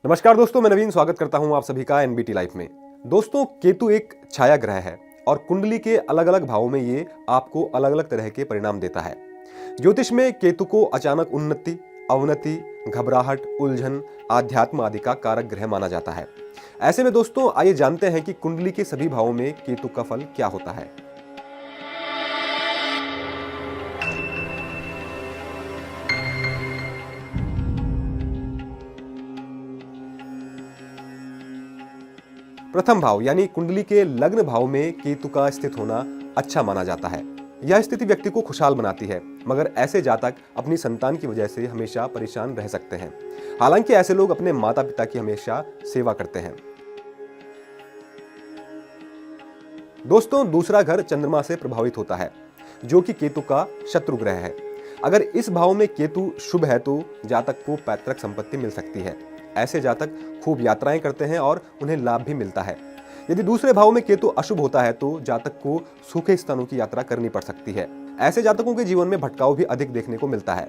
नमस्कार दोस्तों, मैं नवीन स्वागत करता हूं आप सभी का एनबीटी लाइफ में। दोस्तों, केतु एक छाया ग्रह है और कुंडली के अलग अलग भावों में ये आपको अलग अलग तरह के परिणाम देता है। ज्योतिष में केतु को अचानक उन्नति, अवनति, घबराहट, उलझन, आध्यात्म आदि का कारक ग्रह माना जाता है। ऐसे में दोस्तों, आइए जानते हैं कि कुंडली के सभी भावों में केतु का फल क्या होता है। प्रथम भाव यानी कुंडली के लग्न भाव में केतु का स्थित होना अच्छा माना जाता है। यह स्थिति व्यक्ति को खुशहाल बनाती है, मगर ऐसे जातक अपनी संतान की वजह से हमेशा परेशान रह सकते हैं। हालांकि ऐसे लोग अपने माता पिता की हमेशा सेवा करते हैं। दोस्तों, दूसरा घर चंद्रमा से प्रभावित होता है, जो कि केतु का शत्रु ग्रह है। अगर इस भाव में केतु शुभ है तो जातक को पैतृक संपत्ति मिल सकती है। ऐसे जातक खूब यात्राएं करते हैं और उन्हें लाभ भी मिलता है। यदि दूसरे भाव में केतु अशुभ होता है तो जातक को सूखे स्थानों की यात्रा करनी पड़ सकती है। ऐसे जातकों के जीवन में भटकाव भी अधिक देखने को मिलता है।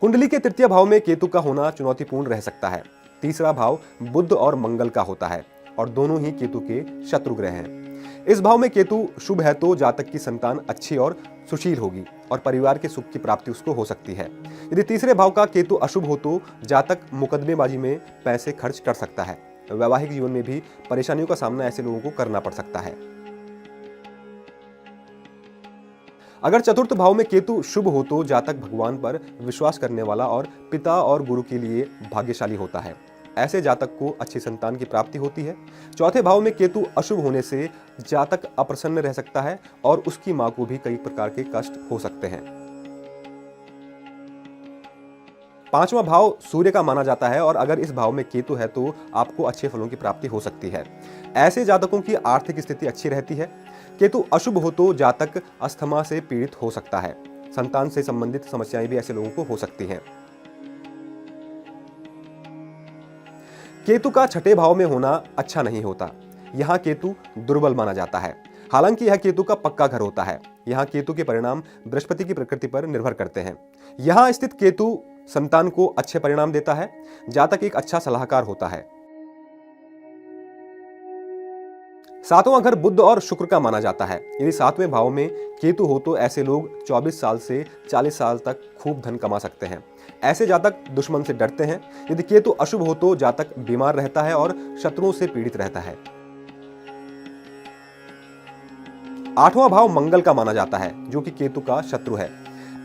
कुंडली के तृतीय भाव में केतु का होना चुनौतीपूर्ण रह सकता है। तीसरा भाव बुध और मंगल का होता है और दोनों ही केतु के शत्रु ग्रह हैं। इस भाव में केतु शुभ है तो जातक की संतान अच्छी और सुशील होगी और परिवार के सुख की प्राप्ति उसको हो सकती है। यदि तीसरे भाव का केतु अशुभ हो तो जातक मुकदमेबाजी में पैसे खर्च कर सकता है। वैवाहिक जीवन में भी परेशानियों का सामना ऐसे लोगों को करना पड़ सकता है। अगर चतुर्थ भाव में केतु शुभ हो तो जातक भगवान पर विश्वास करने वाला और पिता और गुरु के लिए भाग्यशाली होता है। ऐसे जातक को अच्छी संतान की प्राप्ति होती है। चौथे भाव में केतु अशुभ होने से जातक अप्रसन्न रह सकता है और उसकी मां को भी कई प्रकार के कष्ट हो सकते हैं। पांचवा भाव सूर्य का माना जाता है और अगर इस भाव में केतु है तो आपको अच्छे फलों की प्राप्ति हो सकती है। ऐसे जातकों की आर्थिक स्थिति अच्छी रहती है। केतु अशुभ हो तो जातक अस्थमा से पीड़ित हो सकता है। संतान से संबंधित समस्याएं भी ऐसे लोगों को हो सकती हैं। केतु का छठे भाव में होना अच्छा नहीं होता। यहाँ केतु दुर्बल माना जाता है। हालांकि यह केतु का पक्का घर होता है। यहाँ केतु के परिणाम बृहस्पति की प्रकृति पर निर्भर करते हैं। यहाँ स्थित केतु संतान को अच्छे परिणाम देता है। जातक एक अच्छा सलाहकार होता है। सातवां घर बुध और शुक्र का माना जाता है। यदि सातवें भाव में केतु हो तो ऐसे लोग 24 साल से 40 साल तक खूब धन कमा सकते हैं। ऐसे जातक दुश्मन से डरते हैं। यदि केतु अशुभ हो तो जातक बीमार रहता है और शत्रुओं से पीड़ित रहता है। आठवां भाव मंगल का माना जाता है, जो कि केतु का शत्रु है।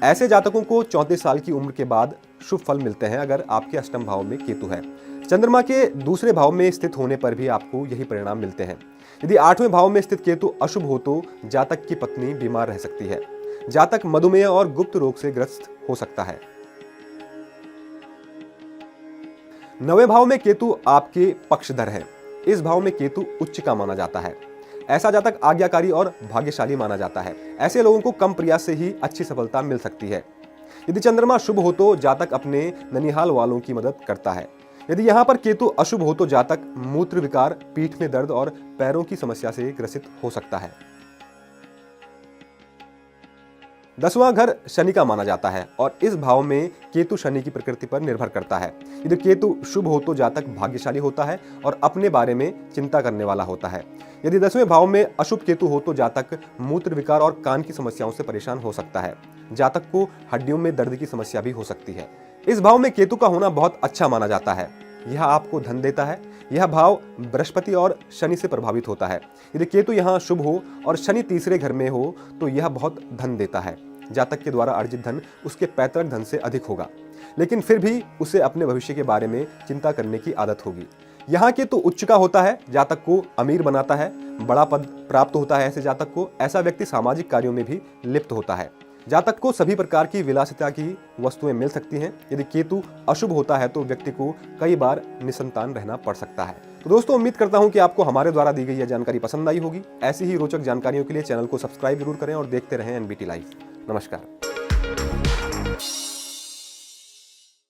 ऐसे जातकों को 34 साल की उम्र के बाद शुभ फल मिलते हैं अगर आपके अष्टम भाव में केतु है। चंद्रमा के दूसरे भाव में स्थित होने पर भी आपको यही परिणाम मिलते हैं। यदि आठवें भाव में स्थित केतु अशुभ हो तो जातक की पत्नी बीमार रह सकती है। जातक मधुमेह और गुप्त रोग से ग्रस्त हो सकता है। नवें भाव में केतु आपके पक्षधर है। इस भाव में केतु उच्च का माना जाता है। ऐसा जातक आज्ञाकारी और भाग्यशाली माना जाता है। ऐसे लोगों को कम प्रयास से ही अच्छी सफलता मिल सकती है। यदि चंद्रमा शुभ हो तो जातक अपने ननिहाल वालों की मदद करता है। यदि यहाँ पर केतु अशुभ हो तो जातक मूत्र विकार, पीठ में दर्द और पैरों की समस्या से ग्रसित हो सकता है। 10वां घर शनि का माना जाता है और इस भाव में केतु शनि की प्रकृति पर निर्भर करता है। यदि केतु शुभ हो तो जातक भाग्यशाली होता है और अपने बारे में चिंता करने वाला होता है। यदि 10वें भाव में अशुभ केतु हो तो जातक मूत्र विकार और कान की समस्याओं से परेशान हो सकता है। जातक को हड्डियों में दर्द की समस्या भी हो सकती है। इस भाव में केतु का होना बहुत अच्छा माना जाता है। यह आपको धन देता है। यह भाव बृहस्पति और शनि से प्रभावित होता है। यदि केतु यहाँ शुभ हो और शनि तीसरे घर में हो तो यह बहुत धन देता है। जातक के द्वारा अर्जित धन उसके पैतृक धन से अधिक होगा, लेकिन फिर भी उसे अपने भविष्य के बारे में चिंता करने की आदत होगी। यहाँ केतु उच्च का होता है। जातक को अमीर बनाता है, बड़ा पद प्राप्त होता है। ऐसे जातक को ऐसा व्यक्ति सामाजिक कार्यों में भी लिप्त होता है। जातक को सभी प्रकार की विलासिता की वस्तुएं मिल सकती हैं। यदि केतु अशुभ होता है तो व्यक्ति को कई बार निसंतान रहना पड़ सकता है। तो दोस्तों, उम्मीद करता हूं कि आपको हमारे द्वारा दी गई यह जानकारी पसंद आई होगी। ऐसी ही रोचक जानकारियों के लिए चैनल को सब्सक्राइब जरूर करें और देखते रहें एनबीटी लाइव। नमस्कार।